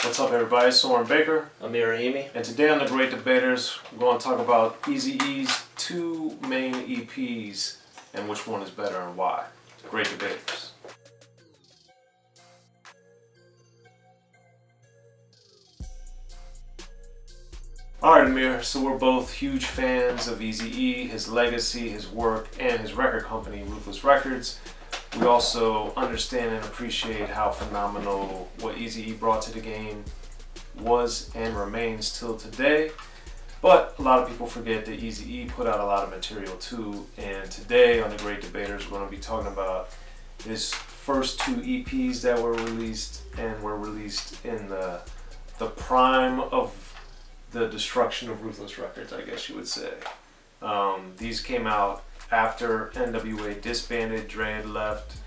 What's up, everybody? Soren Baker. Amir Rahimi. And today on The Great Debaters, we're going to talk about Eazy-E's two main EPs and which one is better and why. The Great Debaters. Alright, Amir, so we're both huge fans of Eazy-E, his legacy, his work, and his record company, Ruthless Records. We also understand and appreciate how phenomenal what Eazy-E brought to the game was and remains till today. But a lot of people forget that Eazy-E put out a lot of material too. And today on The Great Debaters, we're going to be talking about his first two EPs that were released and were released in the prime of the destruction of Ruthless Records, I guess you would say. These came out after NWA disbanded, Dre had left.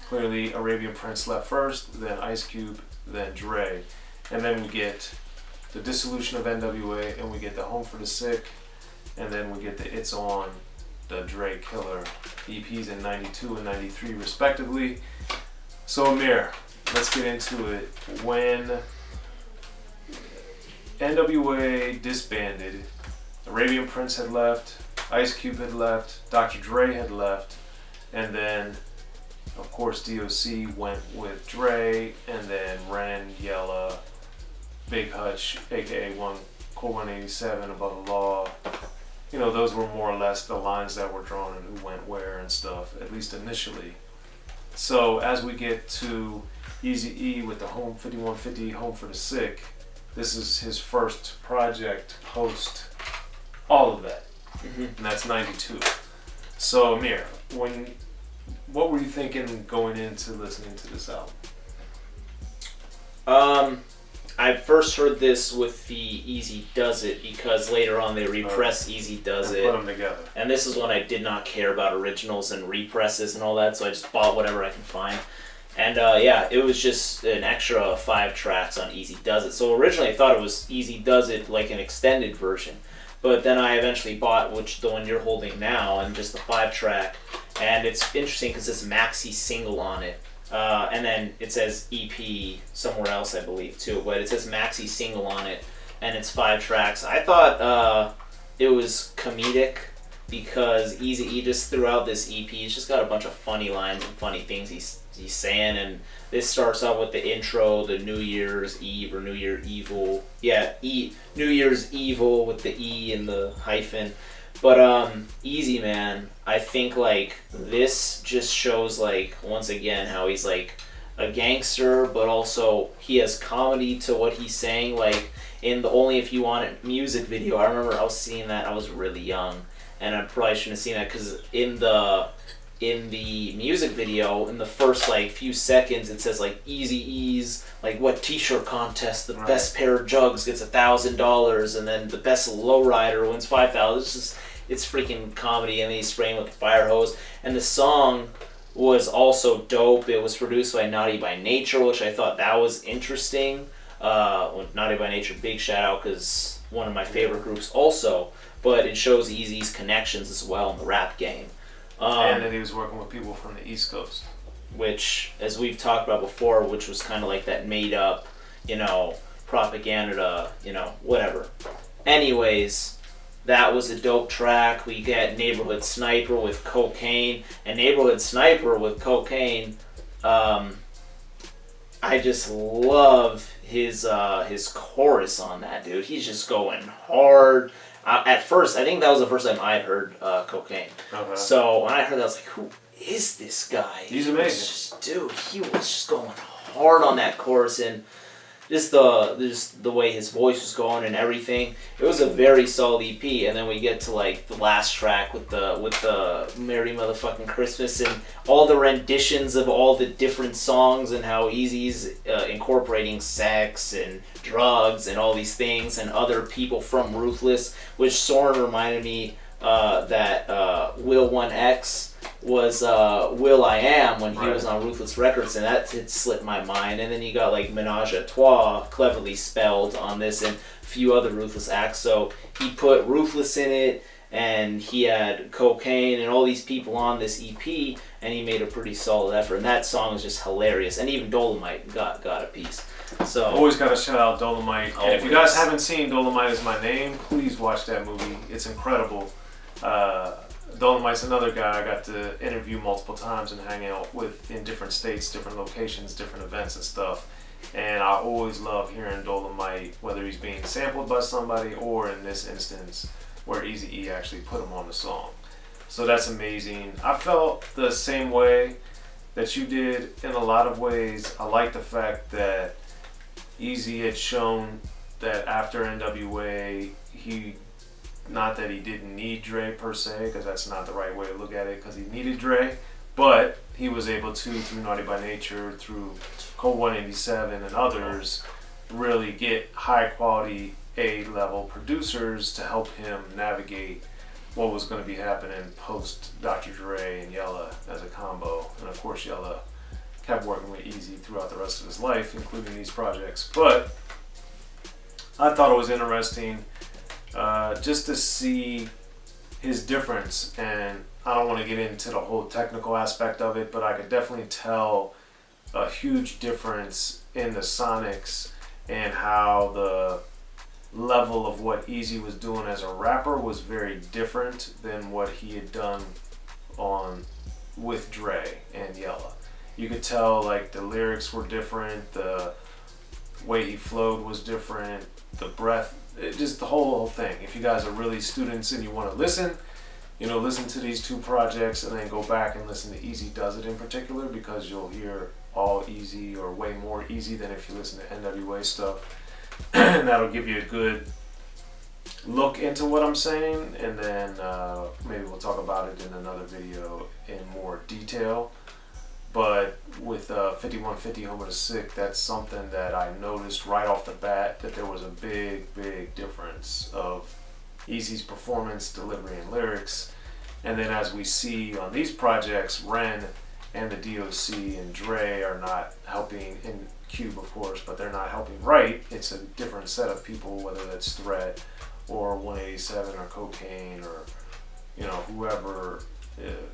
Clearly, Arabian Prince left first, then Ice Cube, then Dre. And then we get the dissolution of NWA, and we get the Home for the Sick, and then we get the It's On, the Dre Killer EPs in 92 and 93 respectively. So Amir, let's get into it. When NWA disbanded, Arabian Prince had left, Ice Cube had left, Dr. Dre had left, and then, of course, DOC went with Dre, and then Ren, Yella, Big Hutch, aka Core 187, Above the Law. You know, those were more or less the lines that were drawn and who went where and stuff, at least initially. So as we get to Eazy-E with the Home 5150, Home for the Sick, this is his first project post all of that. And that's 92. So Amir, what were you thinking going into listening to this album? I first heard this with the Eazy Does It because later on they repressed Eazy Does It. Put them together. And this is when I did not care about originals and represses and all that, so I just bought whatever I can find. And yeah, it was just an extra 5 tracks on Eazy Does It. So originally I thought it was Eazy Does It, like an extended version. But then I eventually bought the one you're holding now, and just the 5-track. And it's interesting because it's a maxi single on it. And then it says EP somewhere else, I believe, too. But it says maxi single on it, and it's 5 tracks. I thought it was comedic because Eazy-E just throughout this EP, he's just got a bunch of funny lines and funny things he's saying. And this starts out with the intro, the New Year's Eve or New Year Evil. Yeah, New Year's Evil with the E and the hyphen. But Eazy, man, I think like this just shows like once again how he's like a gangster, but also he has comedy to what he's saying. Like in the Only If You Want It music video, I remember I was seeing that. I was really young, and I probably shouldn't have seen that because in the music video, in the first like few seconds, it says like Eazy-E's like what t-shirt contest, the best pair of jugs gets $1,000, and then the best lowrider wins $5,000. It's freaking comedy, and then he's spraying with the fire hose. And the song was also dope. It was produced by Naughty by Nature, which I thought that was interesting. Naughty by Nature, big shout out because one of my favorite groups also. But it shows Eazy's connections as well in the rap game. And then he was working with people from the East Coast. Which, as we've talked about before, which was kind of like that made up, propaganda, whatever. Anyways, that was a dope track. We get Neighborhood Sniper with Cocaine. And Neighborhood Sniper with Cocaine, I just love his chorus on that, dude. He's just going hard. At first, I think that was the first time I heard Cocaine. Okay. So when I heard that, I was like, who is this guy? He's amazing. He was just going hard on that chorus, and just the way his voice was going and everything. It was a very solid EP, and then we get to like the last track with the Merry Motherfucking Christmas and all the renditions of all the different songs and how Eazy's incorporating sex and drugs and all these things and other people from Ruthless, which Soren reminded me that Will 1X was Will I Am when he was on Ruthless Records, and that had slipped my mind. And then you got like Menage a Trois, cleverly spelled on this, and a few other Ruthless acts. So he put Ruthless in it, and he had Cocaine and all these people on this EP, and he made a pretty solid effort. And that song is just hilarious. And even Dolomite got a piece. So always got to shout out Dolomite. And if you guys Always. haven't seen Dolomite Is My Name, please watch that movie. It's incredible. Dolomite's another guy I got to interview multiple times and hang out with in different states, different locations, different events and stuff. And I always love hearing Dolomite, whether he's being sampled by somebody or in this instance where Eazy-E actually put him on the song. So that's amazing. I felt the same way that you did in a lot of ways. I like the fact that Eazy had shown that after NWA, not that he didn't need Dre per se, because that's not the right way to look at it, because he needed Dre, but he was able to, through Naughty by Nature, through Cold 187 and others, really get high quality A-level producers to help him navigate what was going to be happening post Dr. Dre and Yella as a combo. And of course Yella kept working with Eazy throughout the rest of his life, including these projects. But I thought it was interesting just to see his difference, and I don't want to get into the whole technical aspect of it, but I could definitely tell a huge difference in the sonics and how the level of what Eazy was doing as a rapper was very different than what he had done with Dre and Yella. You could tell like the lyrics were different, the way he flowed was different, the breath, just the whole thing. If you guys are really students and you want to listen to these two projects and then go back and listen to Eazy Does It in particular, because you'll hear all Eazy or way more Eazy than if you listen to NWA stuff. And that'll give you a good look into what I'm saying, and then maybe we'll talk about it in another video in more detail. But with 5150 Home of the Sick, that's something that I noticed right off the bat, that there was a big difference of Eazy's performance, delivery, and lyrics. And then as we see on these projects, Ren and the DOC and Dre are not helping, in Cube of course, but they're not helping write. It's a different set of people, whether that's Threat or 187 or Cocaine or whoever,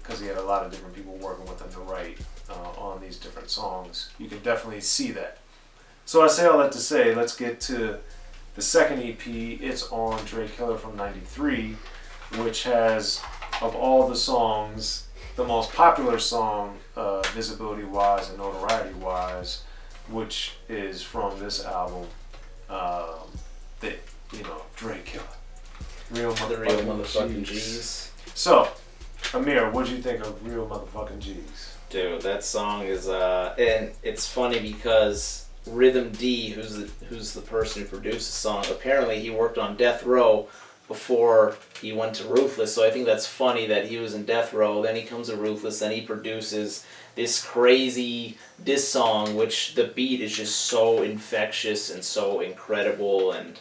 because he had a lot of different people working with him to write on these different songs. You can definitely see that. So I say all that to say, let's get to the second EP. It's on Dre Killer from '93, which has, of all the songs, the most popular song, visibility wise and notoriety wise, which is from this album, Dre Killer. Real motherfucking G's. So, Amir, what'd you think of Real Motherfucking G's? Dude, that song is and it's funny because Rhythm D, who's the person who produced the song, apparently he worked on Death Row before he went to Ruthless, so I think that's funny that he was in Death Row, then he comes to Ruthless, then he produces this crazy diss song, which the beat is just so infectious and so incredible, and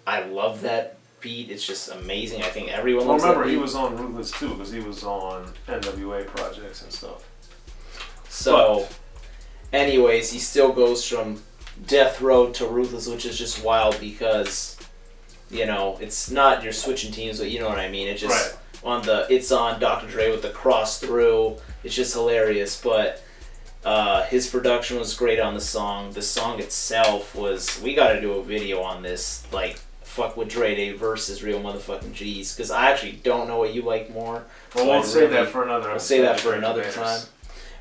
I love that beat. It's just amazing. I think everyone loves that beat. He was on Ruthless too, because he was on NWA projects and stuff. So, anyways, he still goes from Death Row to Ruthless, which is just wild because, it's not you're switching teams, but you know what I mean. It's just it's on Dr. Dre with the cross through. It's just hilarious, but his production was great on the song. The song itself we got to do a video on this, like Fuck with Dre Day versus Real Motherfucking G's, because I actually don't know what you like more. Well, we'll save that for another. We'll save that for another time.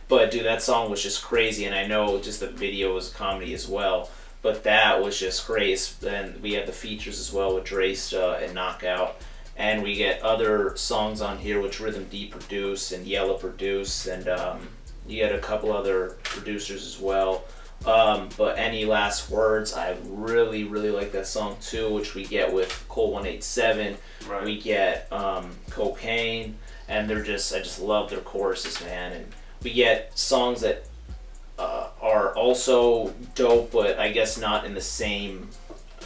But dude, that song was just crazy, and I know just the video was a comedy as well. But that was just great. And we had the features as well with Drace and Knockout. And we get other songs on here which Rhythm D produced and Yella produced, and you get a couple other producers as well. But Any Last Words, I really like that song too, which we get with Cold 187. Right. We get Cocaine, and I just love their choruses, man. And we get songs that are also dope, but I guess not in the same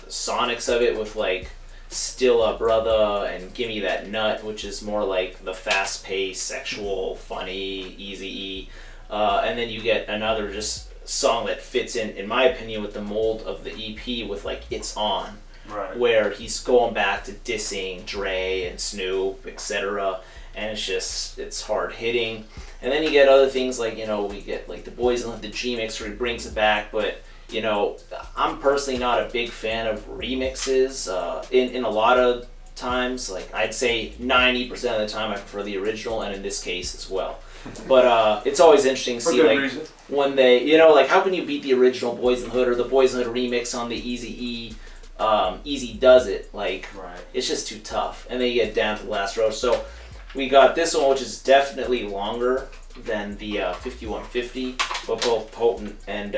sonics of it, with like Still a Brother and Gimme That Nut, which is more like the fast-paced, sexual, funny, Eazy-E. And then you get another just song that fits in my opinion, with the mold of the EP with like It's On. Right. Where he's going back to dissing Dre and Snoop, etc. And it's hard hitting. And then you get other things like, we get like The Boys and the G-Mix where he brings it back, but You know, I'm personally not a big fan of remixes. In a lot of times, like I'd say 90% of the time I prefer the original, and in this case as well. But it's always interesting to see, like, when they, you know, like, how can you beat the original Boys in the Hood or the Boys in the Hood remix on the Eazy-E, Eazy Does It? Like, it's just too tough. And they get down to the last row. So we got this one, which is definitely longer than the 5150, but both potent. And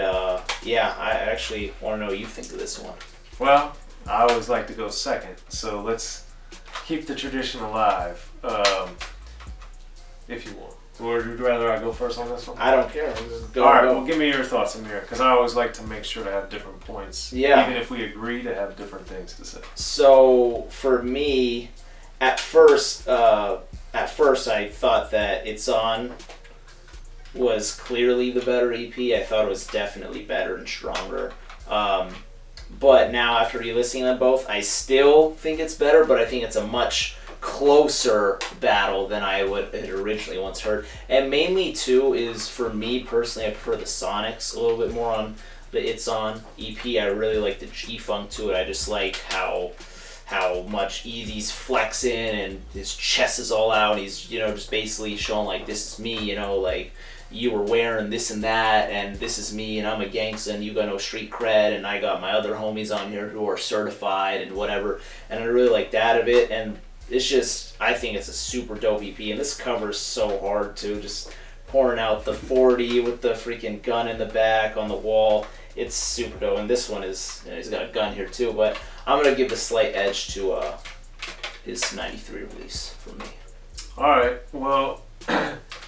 yeah, I actually want to know what you think of this one. Well, I always like to go second, so let's keep the tradition alive, if you want. Or would you rather I go first on this one? I don't care. Just go. All right, well, give me your thoughts, Amir, because I always like to make sure to have different points. Yeah. Even if we agree, to have different things to say. So for me, at first I thought that It's On was clearly the better EP. I thought it was definitely better and stronger. But now after re-listening to them both, I still think it's better, but I think it's a much closer battle than I had originally once heard. And mainly too is, for me personally, I prefer the Sonics a little bit more on the It's On EP. I really like the G-Funk to it. I just like how much Eazy's flexing and his chest is all out and he's, you know, just basically showing like, this is me, you know, like, you were wearing this and that, and this is me, and I'm a gangsta, and you got no street cred, and I got my other homies on here who are certified and whatever, and I really like that of it. And it's just, I think it's a super dope EP, and this cover is so hard too, just pouring out the 40 with the freaking gun in the back on the wall. It's super dope, and this one is, you know, he's got a gun here too, but I'm going to give the slight edge to his 93 release for me. Alright, well,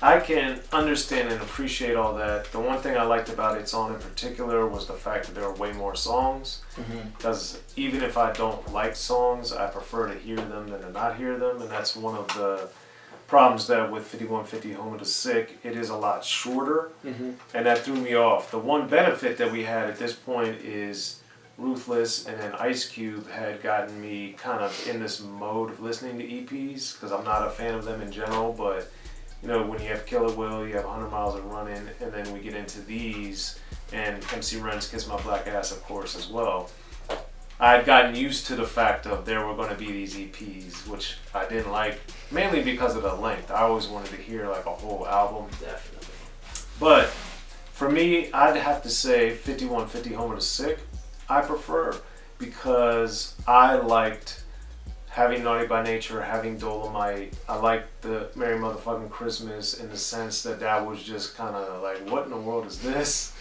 I can understand and appreciate all that. The one thing I liked about It's On in particular was the fact that there are way more songs. Because even if I don't like songs, I prefer to hear them than to not hear them. And that's one of the problems that with 5150 Home of the Sick, it is a lot shorter. And that threw me off. The one benefit that we had at this point is Ruthless and then Ice Cube had gotten me kind of in this mode of listening to EPs, because I'm not a fan of them in general, but you know, when you have Killa Will, you have 100 Miles of Running, and then we get into these, and MC Ren's Kiss My Black Ass, of course, as well. I had gotten used to the fact of there were going to be these EPs, which I didn't like, mainly because of the length. I always wanted to hear like a whole album. Definitely. But for me, I'd have to say 5150 Home of the Sick I prefer, because I liked having Naughty by Nature, having Dolomite. I liked the Merry Motherfucking Christmas in the sense that that was just kind of like, what in the world is this?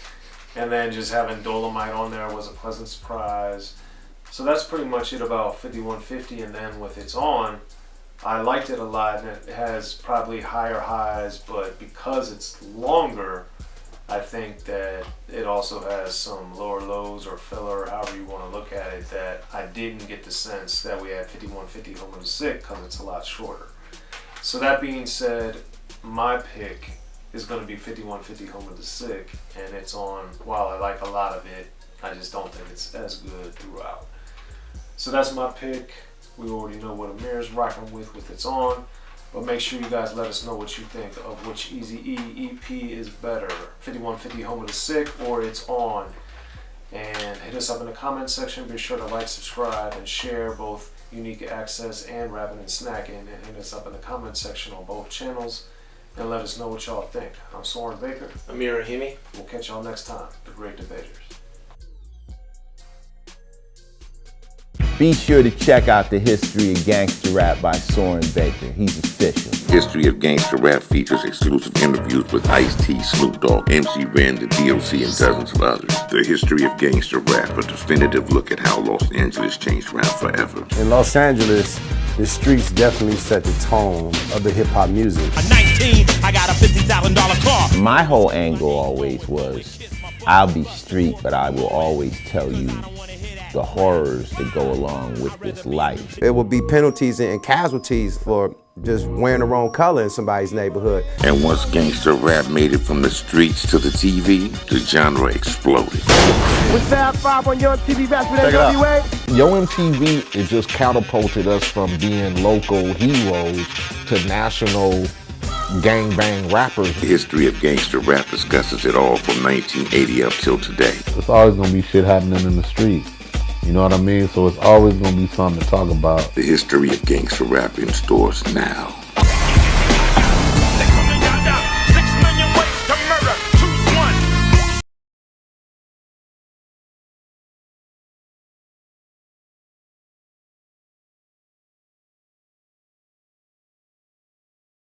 And then just having Dolomite on there was a pleasant surprise. So that's pretty much it about 5150. And then with It's On, I liked it a lot, and it has probably higher highs, but because it's longer, I think that it also has some lower lows or filler, however you want to look at it, that I didn't get the sense that we had 5150 Home of the Sick, because it's a lot shorter. So that being said, my pick is going to be 5150 Home of the Sick, and It's On, while I like a lot of it, I just don't think it's as good throughout. So that's my pick. We already know what Amir's rocking with It's On. But make sure you guys let us know what you think of which Eazy-E EP is better, 5150 Home of the Sick or It's On. And hit us up in the comment section. Be sure to like, subscribe, and share both Unique Access and Rappin And Snackin. And hit us up in the comment section on both channels. And let us know what y'all think. I'm Soren Baker. Amir Rahimi. We'll catch y'all next time. The Great Debaters. Be sure to check out the History of Gangster Rap by Soren Baker. He's official. History of Gangster Rap features exclusive interviews with Ice-T, Snoop Dogg, MC Ren, the DOC, and dozens of others. The History of Gangster Rap, a definitive look at how Los Angeles changed rap forever. In Los Angeles, the streets definitely set the tone of the hip-hop music. At 19, I got a $50,000 car. My whole angle always was, I'll be street, but I will always tell you the horrors that go along with this life. There will be penalties and casualties for just wearing the wrong color in somebody's neighborhood. And once gangster rap made it from the streets to the TV, the genre exploded. With Fab 5 on Yo MTV Best with NWA. Yo MTV, it just catapulted us from being local heroes to national gangbang rappers. The history of gangster rap discusses it all from 1980 up till today. It's always gonna be shit happening in the streets. You know what I mean? So it's always gonna be something to talk about. The history of gangster rap in stores now.